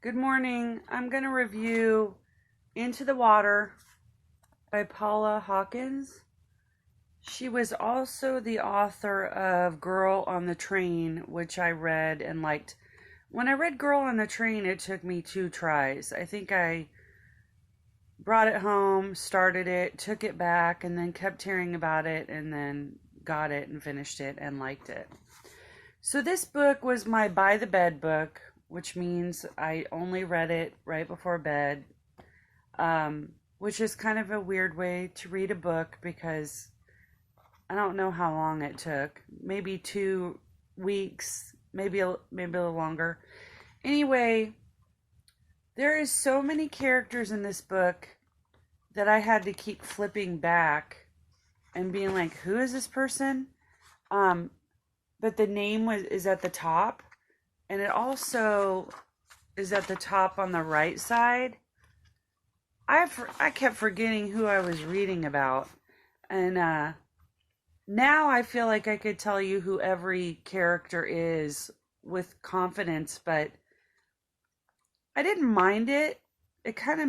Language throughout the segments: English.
Good morning. I'm going to review Into the Water by Paula Hawkins. She was also the author of Girl on the Train, which I read and liked. When I read Girl on the Train, it took me 2 tries. I think I brought it home, started it, took it back, and then kept hearing about it, and then got it and finished it and liked it. So this book was my by the bed book, which means I only read it right before bed, which is kind of a weird way to read a book because I don't know how long it took. Maybe 2 weeks, maybe a little longer. Anyway, there is so many characters in this book that I had to keep flipping back and being like, who is this person? But the name is at the top, and it also is at the top on the right side. I kept forgetting who I was reading about, and now I feel like I could tell you who every character is with confidence, but I didn't mind it. It kind of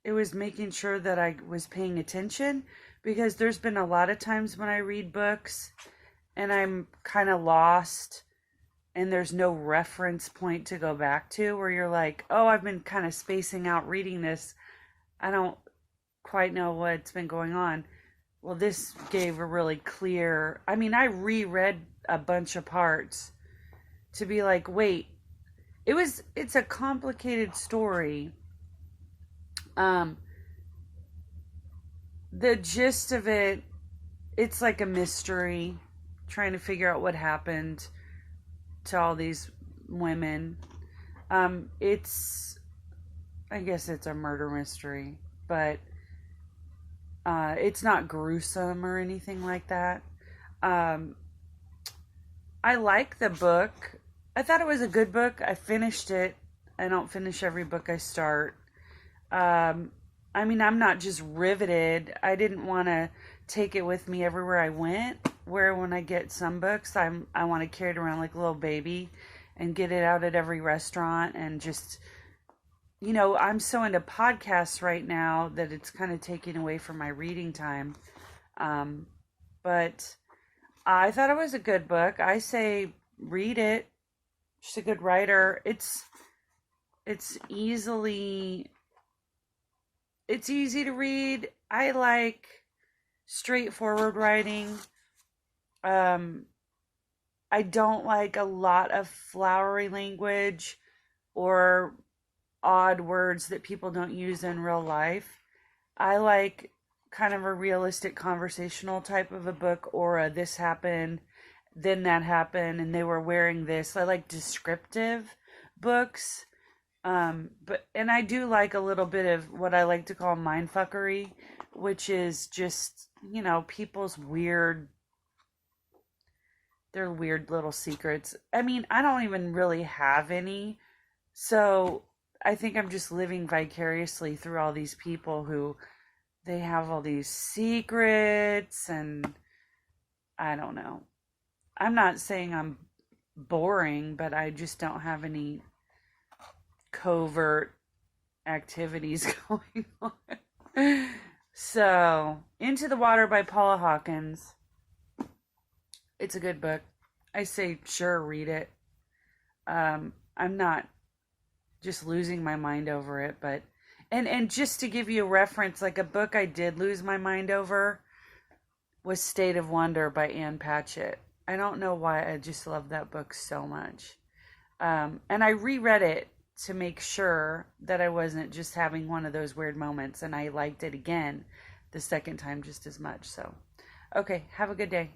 it was making sure that I was paying attention, because there's been a lot of times when I read books and I'm kind of lost and there's no reference point to go back to, where you're like, oh, I've been kind of spacing out reading this. I don't quite know what's been going on. Well, this gave a really clear, I reread a bunch of parts to be like, wait, it's a complicated story. The gist of it's like a mystery, trying to figure out what happened to all these women. I guess it's a murder mystery, but it's not gruesome or anything like that. I like the book. I thought it was a good book. I finished it. I don't finish every book I start. I'm not just riveted. I didn't want to take it with me everywhere I went, where when I get some books, I want to carry it around like a little baby and get it out at every restaurant, and just, I'm so into podcasts right now that it's kind of taking away from my reading time. But I thought it was a good book. I say read it. She's a good writer. It's easy to read. I like straightforward writing. I don't like a lot of flowery language or odd words that people don't use in real life. I like kind of a realistic conversational type of a book, or a this happened, then that happened, and they were wearing this. I like descriptive books. And I do like a little bit of what I like to call mindfuckery, which is just, people's their weird little secrets. I don't even really have any. So I think I'm just living vicariously through all these people who they have all these secrets, and I don't know. I'm not saying I'm boring, but I just don't have any covert activities going on. So, Into the Water by Paula Hawkins. It's a good book. I say, sure, read it. I'm not just losing my mind over it, but and just to give you a reference, like a book I did lose my mind over was State of Wonder by Ann Patchett. I don't know why, I just love that book so much. And I reread it to make sure that I wasn't just having one of those weird moments, and I liked it again the second time just as much. So, okay, have a good day.